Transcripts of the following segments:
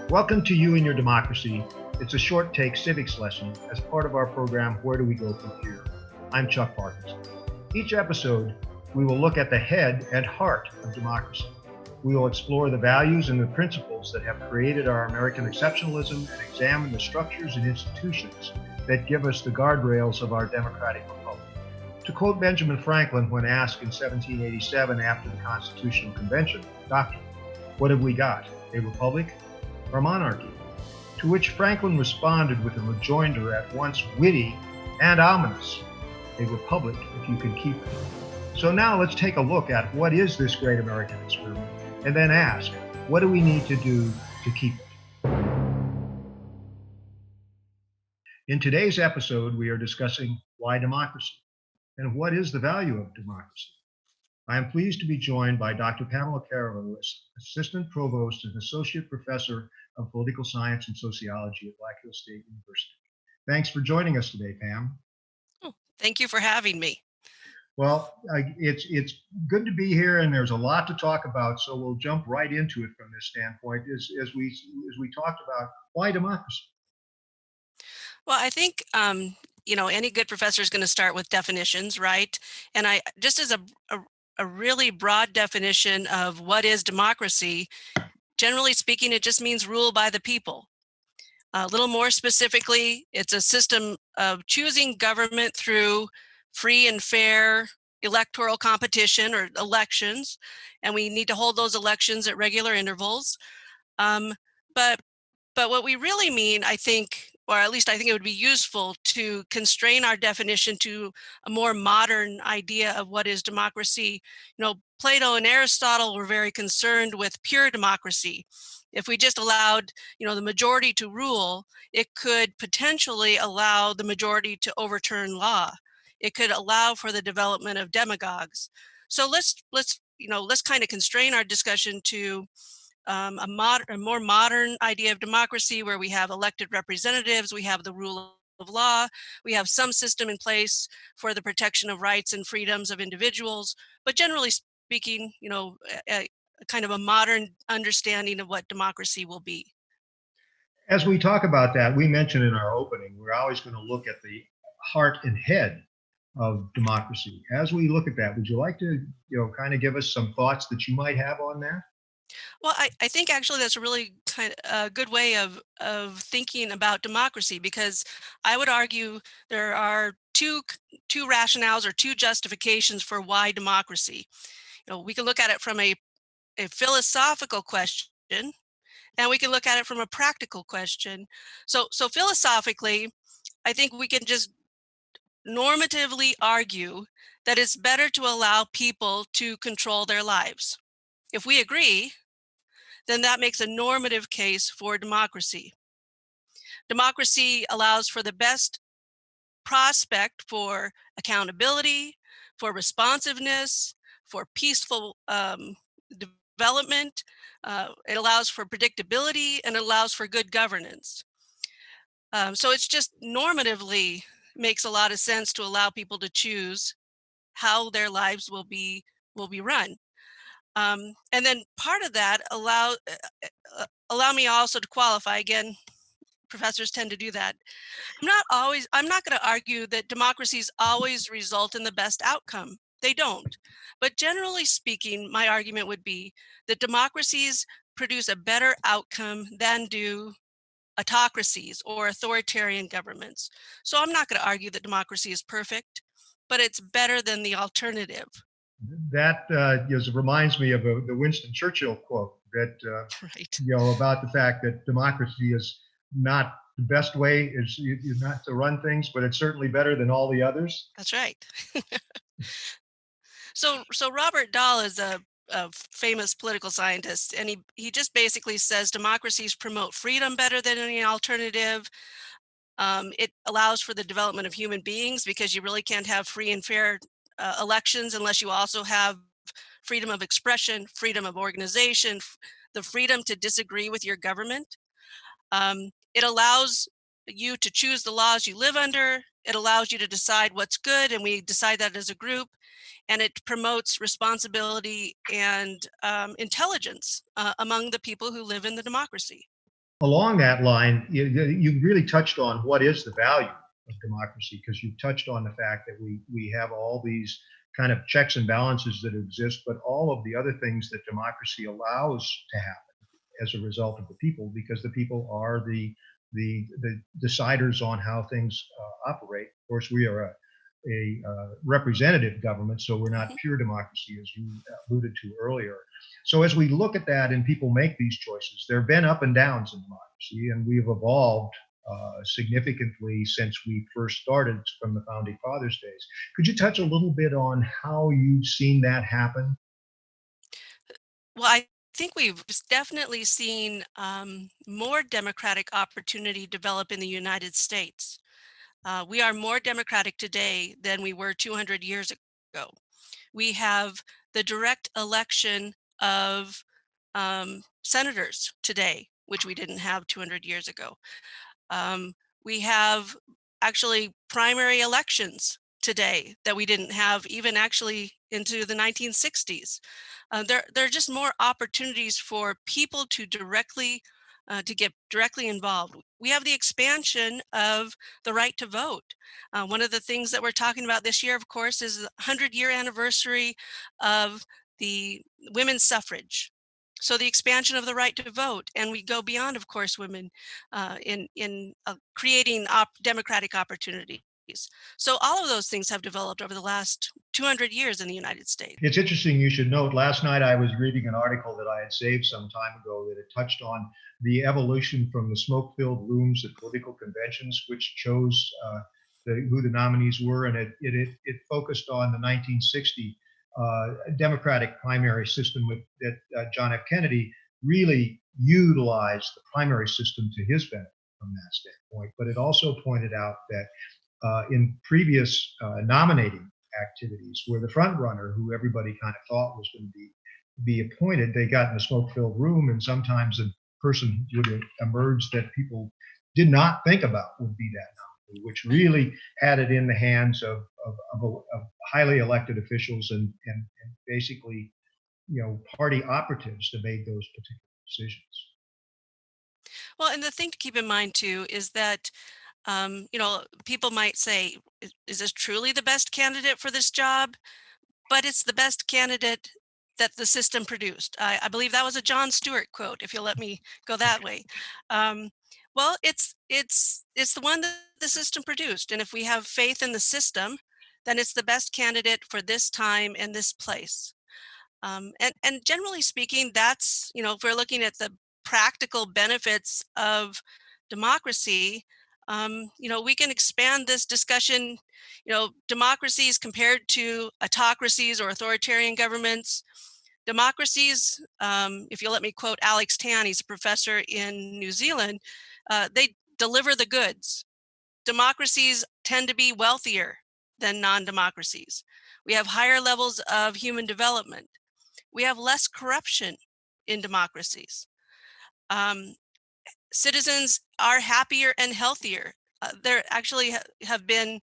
Welcome to You and Your Democracy. It's a short take civics lesson as part of our program, Where Do We Go From Here? I'm Chuck Parkinson. Each episode, we will look at the head and heart of democracy. We will explore the values and the principles that have created our American exceptionalism and examine the structures and institutions that give us the guardrails of our democratic republic. To quote Benjamin Franklin when asked in 1787 after the Constitutional Convention, "Doctor, what have we got, a republic or monarchy?" To which Franklin responded with a rejoinder at once witty and ominous: "A republic if you can keep it." So now let's take a look at what is this great American experiment, and then ask, what do we need to do to keep it? In today's episode, we are discussing why democracy and what is the value of democracy. I am pleased to be joined by Dr. Pamela Carriveau, Assistant Provost and Associate Professor of Political Science and Sociology at Black Hills State University. Thanks for joining us today, Pam. Oh, thank you for having me. Well, it's good to be here, and there's a lot to talk about, so we'll jump right into it from this standpoint as we talked about why democracy. Well, I think any good professor is going to start with definitions, right? And I just as a really broad definition of what is democracy, generally speaking, it just means rule by the people. A little more specifically, it's a system of choosing government through free and fair electoral competition or elections, and we need to hold those elections at regular intervals. But what we really mean, I think, or at least I think it would be useful to constrain our definition to a more modern idea of what is democracy. Plato and Aristotle were very concerned with pure democracy. If we just allowed, the majority to rule, it could potentially allow the majority to overturn law. It could allow for the development of demagogues. So let's kind of constrain our discussion to a more modern idea of democracy where we have elected representatives, we have the rule of law, we have some system in place for the protection of rights and freedoms of individuals, but generally speaking, a kind of a modern understanding of what democracy will be. As we talk about that, we mentioned in our opening, we're always going to look at the heart and head of democracy. As we look at that, would you like to, kind of give us some thoughts that you might have on that? Well, I think actually that's a really good way of thinking about democracy, because I would argue there are two rationales or two justifications for why democracy. We can look at it from a philosophical question, and we can look at it from a practical question. So philosophically, I think we can just normatively argue that it's better to allow people to control their lives. If we agree, then that makes a normative case for democracy. Democracy allows for the best prospect for accountability, for responsiveness, for peaceful development. It allows for predictability, and it allows for good governance. So it's just normatively makes a lot of sense to allow people to choose how their lives will be run. And then part of that allow me also to qualify again. Professors tend to do that. I'm not going to argue that democracies always result in the best outcome. They don't. But generally speaking, my argument would be that democracies produce a better outcome than do autocracies or authoritarian governments. So I'm not going to argue that democracy is perfect, but it's better than the alternative. That reminds me of the Winston Churchill quote that Right. About the fact that democracy is not the best way, is not to run things, but it's certainly better than all the others. That's right. So Robert Dahl is a famous political scientist, and he just basically says democracies promote freedom better than any alternative. It allows for the development of human beings, because you really can't have free and fair elections unless you also have freedom of expression, freedom of organization, the freedom to disagree with your government. It allows you to choose the laws you live under. It allows you to decide what's good, and we decide that as a group. And it promotes responsibility and intelligence among the people who live in the democracy. along that line, you really touched on what is the value of democracy, because you've touched on the fact that we have all these kind of checks and balances that exist, but all of the other things that democracy allows to happen as a result of the people, because the people are the deciders on how things operate. Of course, we are a representative government, so we're not Mhm. pure democracy, as you alluded to earlier. So as we look at that and people make these choices, there have been up and downs in democracy, and we've evolved significantly since we first started from the founding fathers' days. Could you touch a little bit on how you've seen that happen? Well, I think we've definitely seen more democratic opportunity develop in the United States. We are more democratic today than we were 200 years ago. We have the direct election of senators today, which we didn't have 200 years ago. Um, we have actually primary elections today that we didn't have even actually into the 1960s. There are just more opportunities for people to get directly involved. We have the expansion of the right to vote. One of the things that we're talking about this year, of course, is the 100-year anniversary of the women's suffrage. So the expansion of the right to vote, and we go beyond, of course, women in creating democratic opportunities. So all of those things have developed over the last 200 years in the United States. It's interesting you should note. Last night I was reading an article that I had saved some time ago that it touched on the evolution from the smoke filled rooms at political conventions, which chose who the nominees were. And it focused on the 1960 Democratic primary system that John F. Kennedy really utilized the primary system to his benefit from that standpoint. But it also pointed out that in previous nominating activities where the front runner, who everybody kind of thought was going to be appointed, they got in a smoke-filled room, and sometimes a person would emerge that people did not think about would be that nominee, which Right. really had it in the hands of highly elected officials and basically, party operatives to make those particular decisions. Well, and the thing to keep in mind too is that people might say, is this truly the best candidate for this job? But it's the best candidate that the system produced. I believe that was a John Stewart quote, if you'll let me go that way. Um, well, it's the one that the system produced, and if we have faith in the system, then it's the best candidate for this time and this place. And generally speaking, that's, if we're looking at the practical benefits of democracy, we can expand this discussion, democracies compared to autocracies or authoritarian governments. Democracies, if you'll let me quote Alex Tan, he's a professor in New Zealand, they deliver the goods. Democracies tend to be wealthier than non-democracies. We have higher levels of human development. We have less corruption in democracies. Um, Citizens are happier and healthier. There actually have been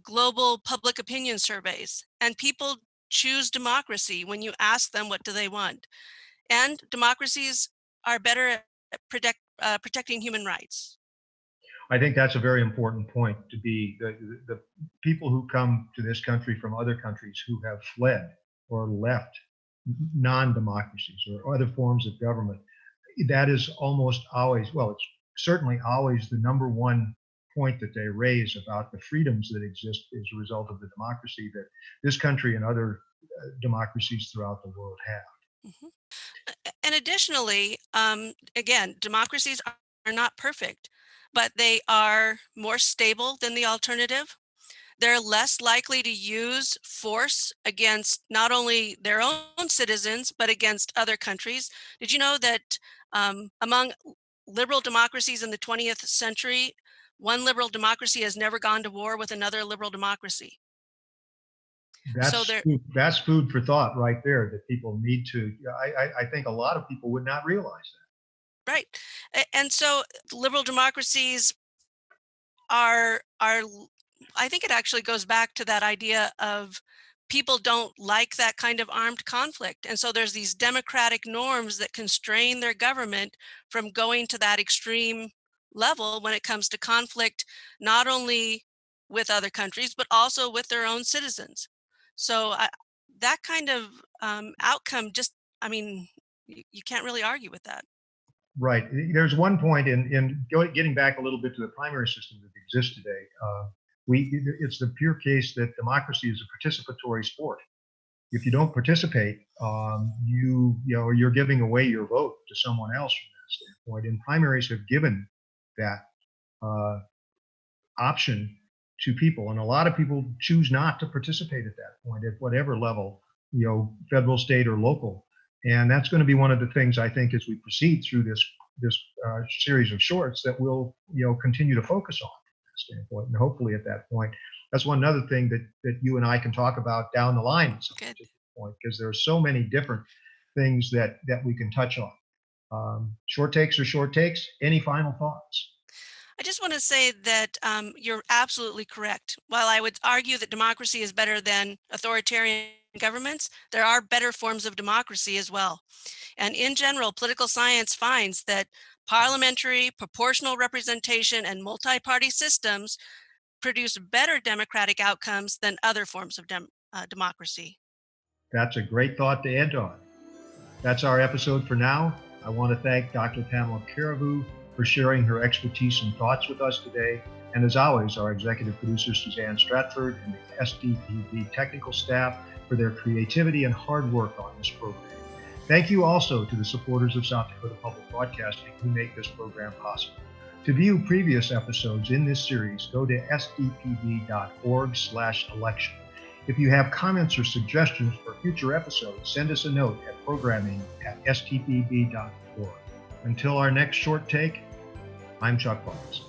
global public opinion surveys, and people choose democracy when you ask them what do they want. And democracies are better at protecting human rights. I think that's a very important point to be the people who come to this country from other countries who have fled or left non-democracies or other forms of government. That is almost always, well, it's certainly always the number one point that they raise about the freedoms that exist as a result of the democracy that this country and other democracies throughout the world have. Mhm. And additionally, again, democracies are not perfect, but they are more stable than the alternative. They're less likely to use force against not only their own citizens, but against other countries. Did you know that among liberal democracies in the 20th century, one liberal democracy has never gone to war with another liberal democracy? So That's there, that's food for thought right there that people need to. I think a lot of people would not realize right. And so liberal democracies are I think it actually goes back to that idea of people don't like that kind of armed conflict. And so there's these democratic norms that constrain their government from going to that extreme level when it comes to conflict, not only with other countries, but also with their own citizens. So that kind of outcome just, I mean, you can't really argue with that. Right. There's one point getting back a little bit to the primary system that exists today. It's the pure case that democracy is a participatory sport. If you don't participate, you're giving away your vote to someone else from that standpoint. And primaries have given that option to people, and a lot of people choose not to participate at that point at whatever level, federal, state, or local. And that's going to be one of the things, I think, as we proceed through this series of shorts that we'll continue to focus on from that standpoint. And hopefully at that point, that's one other thing that you and I can talk about down the line at some particular point, because there are so many different things that we can touch on. Short takes are short takes. Any final thoughts? I just want to say that you're absolutely correct. While I would argue that democracy is better than authoritarian governments, there are better forms of democracy as well. And in general, political science finds that parliamentary, proportional representation, and multi-party systems produce better democratic outcomes than other forms of democracy. That's a great thought to end on. That's our episode for now. I want to thank Dr. Pamela Carriveau for sharing her expertise and thoughts with us today. And as always, our executive producer, Suzanne Stratford, and the SDPB technical staff for their creativity and hard work on this program. Thank you also to the supporters of South Dakota Public Broadcasting who make this program possible. To view previous episodes in this series, go to sdpb.org/election. If you have comments or suggestions for future episodes, send us a note at programming@stpb.org. Until our next short take, I'm Chuck Parkinson.